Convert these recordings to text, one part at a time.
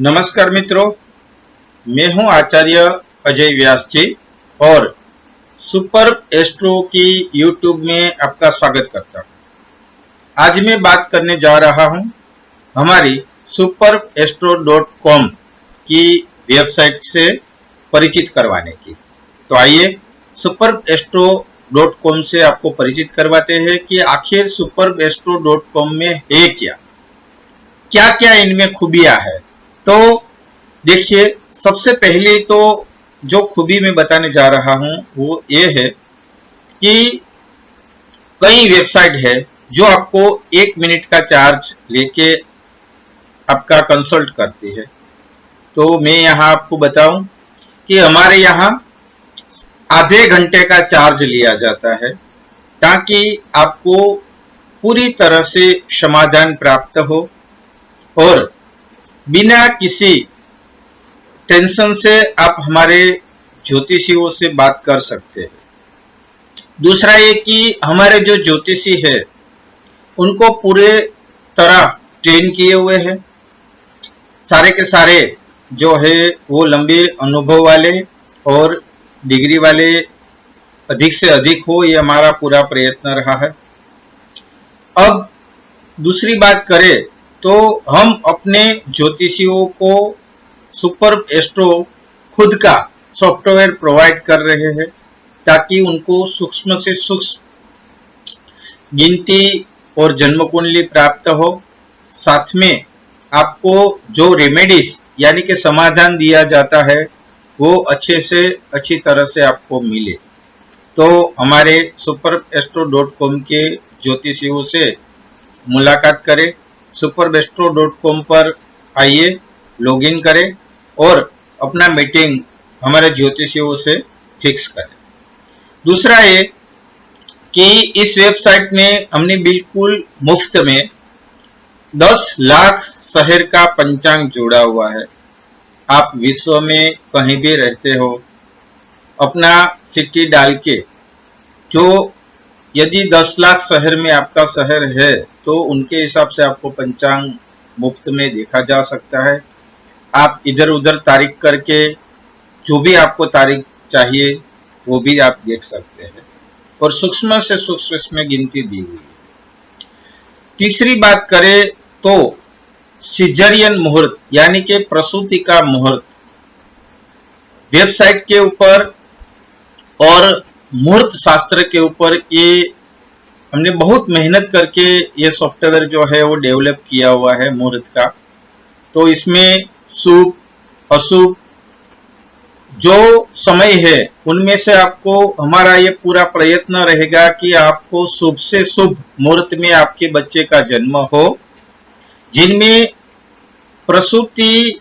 नमस्कार मित्रों, मैं हूं आचार्य अजय व्यास जी और सुपर एस्ट्रो की यूट्यूब में आपका स्वागत करता हूं। आज मैं बात करने जा रहा हूं हमारी superastro.com की वेबसाइट से परिचित करवाने की। तो आइए superastro.com से आपको परिचित करवाते हैं कि आखिर superastro.com में है क्या क्या इनमें खूबियां है। तो देखिए, सबसे पहले तो जो खूबी मैं बताने जा रहा हूं वो ये है कि कई वेबसाइट है जो आपको 1 मिनट का चार्ज लेके आपका कंसल्ट करती है। तो मैं यहां आपको बताऊं कि हमारे यहां आधे घंटे का चार्ज लिया जाता है ताकि आपको पूरी तरह से समाधान प्राप्त हो और बिना किसी टेंशन से आप हमारे ज्योतिषियों से बात कर सकते हैं। दूसरा ये कि हमारे जो ज्योतिषी है उनको पूरे तरह ट्रेन किए हुए हैं। सारे के सारे जो है वो लंबे अनुभव वाले और डिग्री वाले अधिक से अधिक हो, ये हमारा पूरा प्रयत्न रहा है। अब दूसरी बात करें तो हम अपने ज्योतिषियों को सुपर एस्ट्रो खुद का सॉफ्टवेयर प्रोवाइड कर रहे हैं ताकि उनको सूक्ष्म से सूक्ष्म गिनती और जन्म कुंडली प्राप्त हो। साथ में आपको जो रेमेडीज यानी कि समाधान दिया जाता है वो अच्छे से अच्छी तरह से आपको मिले। तो हमारे superastro.com के ज्योतिषियों से मुलाकात करें, superastro.com पर आइए, लॉगिन करें और अपना मीटिंग हमारे ज्योतिषियों से फिक्स करें। दूसरा ये कि इस वेबसाइट में हमने बिल्कुल मुफ्त में 10 लाख शहर का पंचांग जोड़ा हुआ है। आप विश्व में कहीं भी रहते हो, अपना सिटी डाल के, जो यदि 10 लाख शहर में आपका शहर है तो उनके हिसाब से आपको पंचांग मुफ्त में देखा जा सकता है। आप इधर उधर तारीख करके जो भी आपको तारीख चाहिए वो भी आप देख सकते हैं और सूक्ष्म से सूक्ष्म इसमें गिनती दी हुई है। तीसरी बात करें तो सिजरियन मुहूर्त यानी कि प्रसूति का मुहूर्त वेबसाइट के ऊपर और मुहूर्त शास्त्र के ऊपर ये हमने बहुत मेहनत करके ये सॉफ्टवेयर जो है वो डेवलप किया हुआ है मुहूर्त का। तो इसमें शुभ अशुभ जो समय है उनमें से आपको हमारा ये पूरा प्रयत्न रहेगा कि आपको शुभ से शुभ मुहूर्त में आपके बच्चे का जन्म हो, जिनमें प्रसूति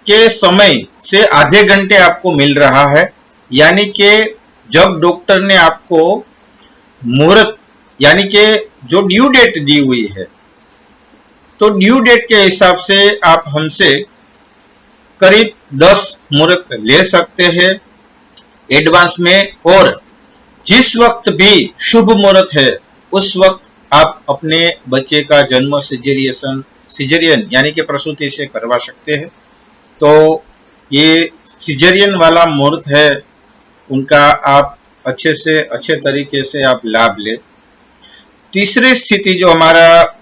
के समय से आधे घंटे आपको मिल रहा है। यानी कि जब डॉक्टर ने आपको मुहूर्त यानी कि जो ड्यू डेट दी हुई है, तो ड्यू डेट के हिसाब से आप हमसे करीब 10 मुहूर्त ले सकते हैं एडवांस में, और जिस वक्त भी शुभ मुहूर्त है उस वक्त आप अपने बच्चे का जन्म सिजेरियन यानी कि प्रसूति से करवा सकते हैं। तो ये सिजेरियन वाला मुहूर्त है उनका आप अच्छे से अच्छे तरीके से आप लाभ ले। तीसरी स्थिति जो हमारा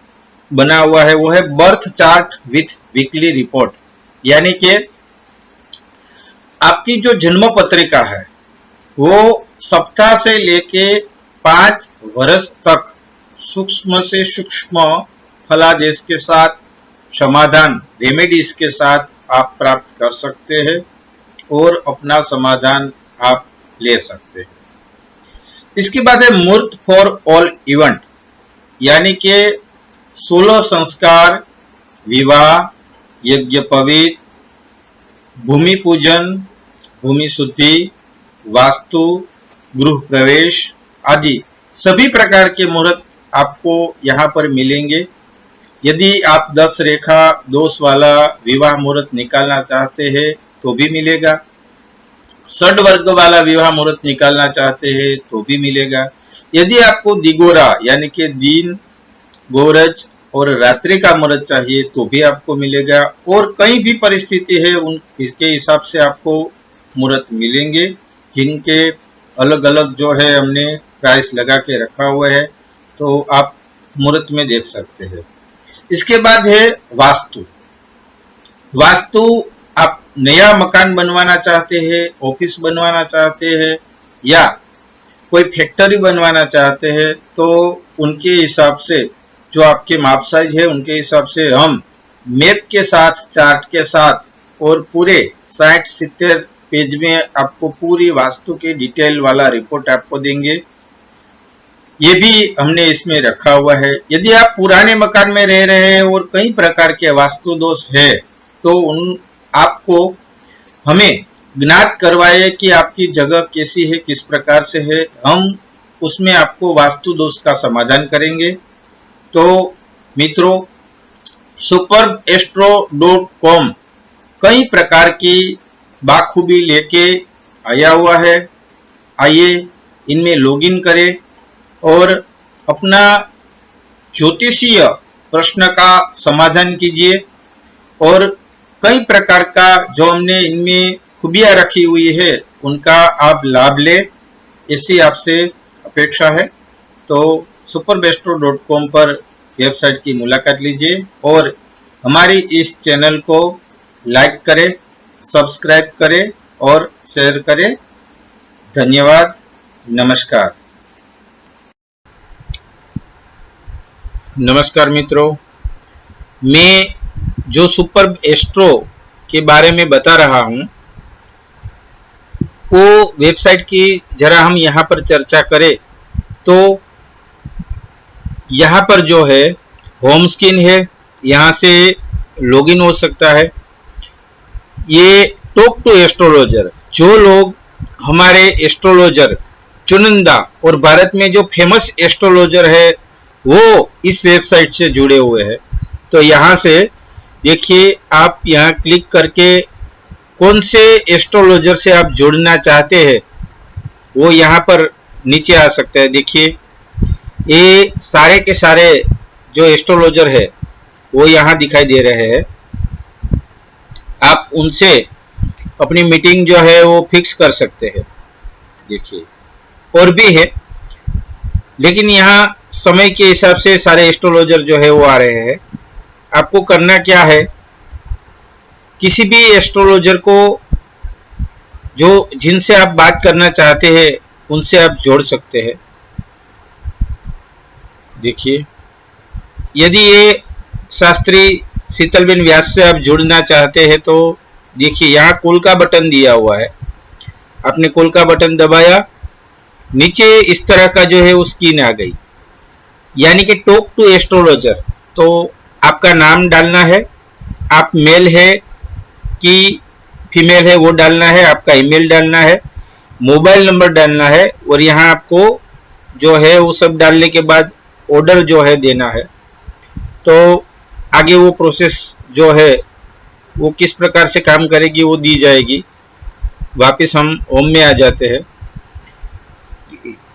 बना हुआ है वो है birth chart with weekly report, यानी कि आपकी जो जन्म पत्रिका है वो सप्ताह से लेके 5 वर्ष तक सूक्ष्म से सूक्ष्म फलादेश के साथ समाधान रेमेडीज के साथ आप प्राप्त कर सकते हैं और अपना समाधान आप ले सकते हैं। इसके बाद है मुहूर्त फॉर ऑल इवेंट, यानी कि 16 संस्कार, विवाह, यज्ञ पवित्र, भूमि पूजन, भूमि शुद्धि, वास्तु, गृह प्रवेश आदि सभी प्रकार के मुहूर्त आपको यहाँ पर मिलेंगे। यदि आप 10 रेखा दोष वाला विवाह मुहूर्त निकालना चाहते हैं तो भी मिलेगा, षड वर्ग वाला विवाह मुहूर्त निकालना चाहते हैं तो भी मिलेगा। यदि आपको दिगोरा यानी कि दिन, गोरज, और रात्रि का मुहूर्त चाहिए तो भी आपको मिलेगा, और कहीं भी परिस्थिति है उन इसके हिसाब से आपको मुहूर्त मिलेंगे, जिनके अलग अलग जो है हमने प्राइस लगा के रखा हुआ है, तो आप मुहूर्त में देख सकते हैं। इसके बाद है वास्तु। वास्तु, आप नया मकान बनवाना चाहते हैं, ऑफिस बनवाना चाहते हैं या कोई फैक्ट्री बनवाना चाहते हैं, तो उनके हिसाब से जो आपके माप साइज है उनके हिसाब से हम मैप के साथ, चार्ट के साथ और पूरे 60-70 पेज में आपको पूरी वास्तु के डिटेल वाला रिपोर्ट आपको देंगे। ये भी हमने इसमें रखा हुआ है। यदि आप पुराने मकान में रह रहे हैं और कई प्रकार के वास्तु दोष है, तो उन आपको हमें ज्ञात करवाए कि आपकी जगह कैसी है, किस प्रकार से है, हम उसमें आपको वास्तु दोष का समाधान करेंगे। तो मित्रों, superbastro.com कई प्रकार की बाखूबी लेके आया हुआ है। आइए इनमें लॉगिन करें और अपना ज्योतिषीय प्रश्न का समाधान कीजिए, और कई प्रकार का जो हमने इनमें खूबियां रखी हुई है उनका आप लाभ ले, ऐसी आपसे अपेक्षा है। तो superbastro.com पर वेबसाइट की मुलाकात लीजिए और हमारी इस चैनल को लाइक करें, सब्सक्राइब करें और शेयर करें। धन्यवाद, नमस्कार। नमस्कार मित्रों, मैं जो सुपर एस्ट्रो के बारे में बता रहा हूं, वो वेबसाइट की जरा हम यहाँ पर चर्चा करें तो यहाँ पर जो है होम स्क्रीन है, यहाँ से लॉगिन हो सकता है। ये टॉक टू एस्ट्रोलॉजर, जो लोग हमारे एस्ट्रोलॉजर चुनिंदा और भारत में जो फेमस एस्ट्रोलॉजर है वो इस वेबसाइट से जुड़े हुए हैं। तो यहाँ से देखिए, आप यहाँ क्लिक करके कौन से एस्ट्रोलॉजर से आप जुड़ना चाहते हैं वो यहाँ पर नीचे आ सकता है। देखिए, ये सारे के सारे जो एस्ट्रोलॉजर है वो यहाँ दिखाई दे रहे हैं। आप उनसे अपनी मीटिंग जो है वो फिक्स कर सकते हैं। देखिए, और भी है, लेकिन यहाँ समय के हिसाब से सारे एस्ट्रोलॉजर जो है वो आ रहे हैं। आपको करना क्या है, किसी भी एस्ट्रोलॉजर को जो जिनसे आप बात करना चाहते हैं उनसे आप जोड़ सकते हैं। देखिए, यदि ये शास्त्री शीतलबेन व्यास से आप जुड़ना चाहते हैं तो देखिए, यहाँ कॉल का बटन दिया हुआ है। आपने कॉल का बटन दबाया, नीचे इस तरह का जो है वो स्क्रीन आ गई, यानी कि टॉक टू एस्ट्रोलॉजर। तो आपका नाम डालना है, आप मेल है कि फीमेल है वो डालना है, आपका ईमेल डालना है, मोबाइल नंबर डालना है, और यहाँ आपको जो है वो सब डालने के बाद ऑर्डर जो है देना है। तो आगे वो प्रोसेस जो है वो किस प्रकार से काम करेगी वो दी जाएगी। वापस हम होम में आ जाते हैं।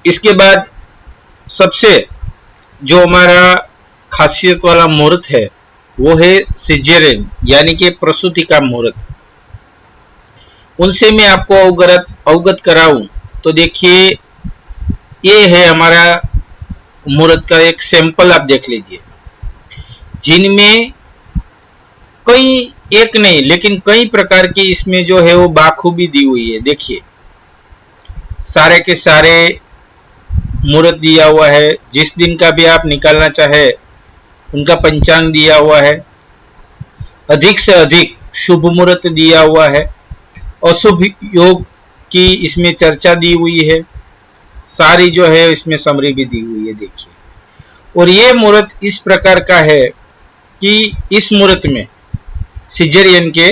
इसके बाद सबसे जो हमारा खासियत वाला मुहूर्त है वो है सिजेरियन, यानी कि प्रसूति का मुहूर्त। उनसे मैं आपको अवगत कराऊं तो देखिए, ये है हमारा मुहूर्त का एक सैंपल, आप देख लीजिए, जिनमें कई, एक नहीं लेकिन कई प्रकार की इसमें जो है वो बाखूबी दी हुई है। देखिए, सारे के सारे मुहूर्त दिया हुआ है, जिस दिन का भी आप निकालना चाहे उनका पंचांग दिया हुआ है, अधिक से अधिक शुभ मुहूर्त दिया हुआ है, अशुभ योग की इसमें चर्चा दी हुई है, सारी जो है इसमें समरी भी दी हुई है। देखिए, और ये मुहूर्त इस प्रकार का है कि इस मुहूर्त में सिजेरियन के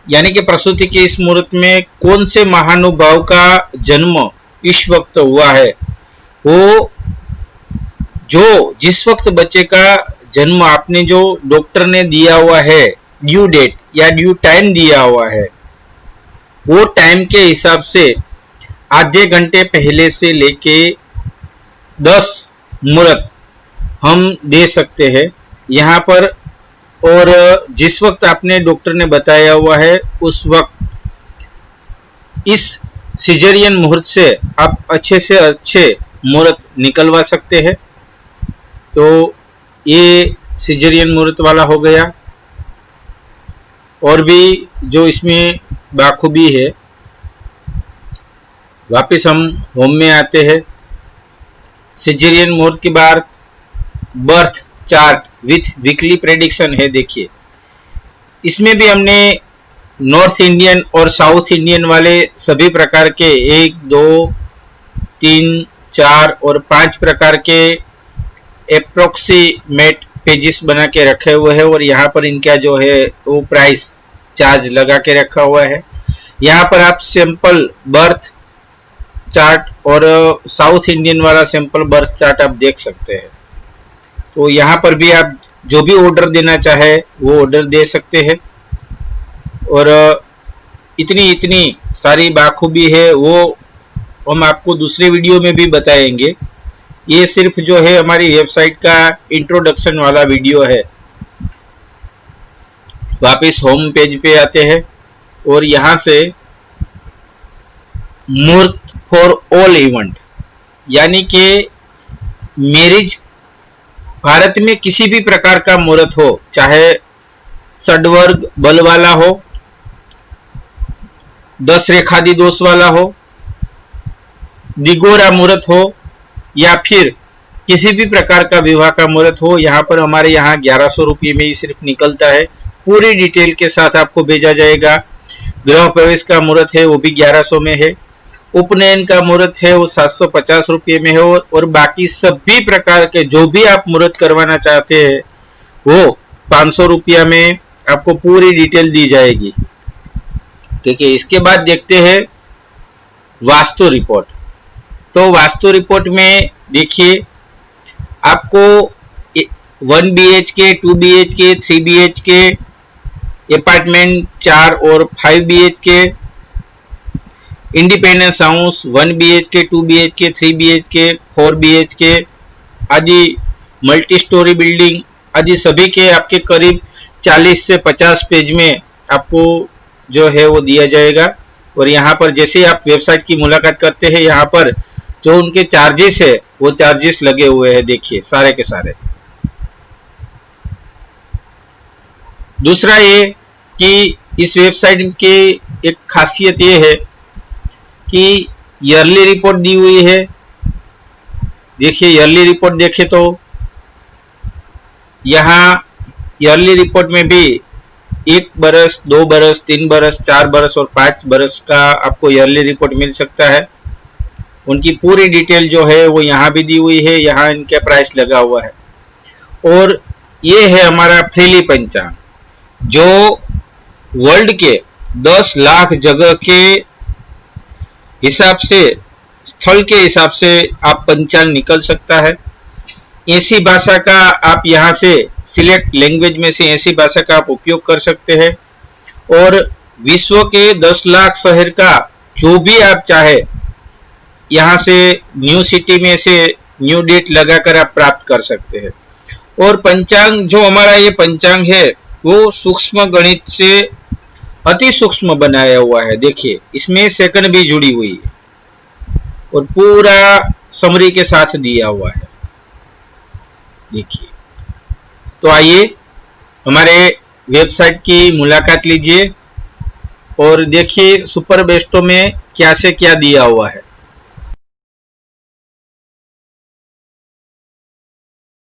यानी कि प्रसूति के इस मुहूर्त में कौन से महानुभाव का जन्म इस वक्त हुआ है, वो जो जिस वक्त बच्चे का जन्म आपने जो डॉक्टर ने दिया हुआ है, ड्यू डेट या ड्यू टाइम दिया हुआ है, वो टाइम के हिसाब से आधे घंटे पहले से लेके 10 मुहूर्त हम दे सकते हैं। यहाँ पर, और जिस वक्त आपने डॉक्टर ने बताया हुआ है उस वक्त इस सिजेरियन मुहूर्त से आप अच्छे से अच्छे मुहूर्त निकलवा सकते हैं। तो ये सिजेरियन मुहूर्त वाला हो गया। और भी जो इसमें बाखूबी है, वापस हम होम में आते हैं। सिजेरियन मुहूर्त के बाद birth chart with weekly prediction है। देखिए इसमें भी हमने नॉर्थ इंडियन और साउथ इंडियन वाले सभी प्रकार के 1, 2, 3, 4 और 5 प्रकार के अप्रोक्सीमेट पेजेस बना के रखे हुए हैं, और यहाँ पर इनका जो है वो प्राइस चार्ज लगा के रखा हुआ है। यहाँ पर आप सिंपल बर्थ चार्ट और साउथ इंडियन वाला सिंपल बर्थ चार्ट आप देख सकते हैं। तो यहाँ पर भी आप जो भी ऑर्डर देना चाहे वो ऑर्डर दे सकते हैं। और इतनी सारी बाखूबी है वो हम आपको दूसरे वीडियो में भी बताएंगे। ये सिर्फ जो है हमारी वेबसाइट का इंट्रोडक्शन वाला वीडियो है। वापस होम पेज पे आते हैं और यहाँ से मुहूर्त फॉर ऑल इवेंट, यानी कि मैरिज, भारत में किसी भी प्रकार का मुहूर्त हो, चाहे षडवर्ग बल वाला हो, 10 रेखादि दोष वाला हो, दिगोरा मुहूर्त हो, या फिर किसी भी प्रकार का विवाह का मुहूर्त हो, यहाँ पर हमारे यहाँ 1100 रुपये में ही सिर्फ निकलता है। पूरी डिटेल के साथ आपको भेजा जाएगा। गृह प्रवेश का मुहूर्त है वो भी 1100 में है। उपनयन का मुहूर्त है वो 750 रुपये में है। और बाकी सभी प्रकार के जो भी आप मुहूर्त करवाना चाहते हैं वो 500 रुपया में आपको पूरी डिटेल दी जाएगी। ठीक है, इसके बाद देखते हैं वास्तु रिपोर्ट। तो वास्तु रिपोर्ट में देखिए आपको 1 BHK, 2 BHK, 3 BHK अपार्टमेंट 4 और 5 BHK, independence house 1 BHK, 2 BHK, 3 BHK, 4 BHK आदि, मल्टी स्टोरी बिल्डिंग आदि सभी के आपके करीब 40 से 50 पेज में आपको जो है वो दिया जाएगा। और यहाँ पर जैसे आप वेबसाइट की मुलाकात करते हैं, यहाँ पर जो उनके चार्जेस है वो चार्जेस लगे हुए हैं। देखिए सारे के सारे। दूसरा ये कि इस वेबसाइट की एक खासियत ये है कि ईयरली रिपोर्ट दी हुई है। देखिए ईयरली रिपोर्ट देखें तो यहाँ ईयरली रिपोर्ट में भी 1 बरस, 2 बरस, 3 बरस, 4 बरस और 5 बरस का आपको ईयरली रिपोर्ट मिल सकता है। उनकी पूरी डिटेल जो है वो यहाँ भी दी हुई है, यहाँ इनका प्राइस लगा हुआ है। और ये है हमारा फ्रीली पंचांग, जो वर्ल्ड के 10 लाख जगह के हिसाब से, स्थल के हिसाब से आप पंचांग निकल सकता है। ऐसी भाषा का आप यहाँ से सिलेक्ट लैंग्वेज में से ऐसी भाषा का आप उपयोग कर सकते हैं। और विश्व के 10 लाख शहर का जो भी आप चाहे यहाँ से न्यू सिटी में से न्यू डेट लगाकर आप प्राप्त कर सकते हैं। और पंचांग जो हमारा ये पंचांग है वो सूक्ष्म गणित से अति सूक्ष्म बनाया हुआ है। देखिए इसमें सेकंड भी जुड़ी हुई है और पूरा समरी के साथ दिया हुआ है। देखिए, तो आइए हमारे वेबसाइट की मुलाकात लीजिए और देखिए सुपर बेस्टो में क्या से क्या दिया हुआ है।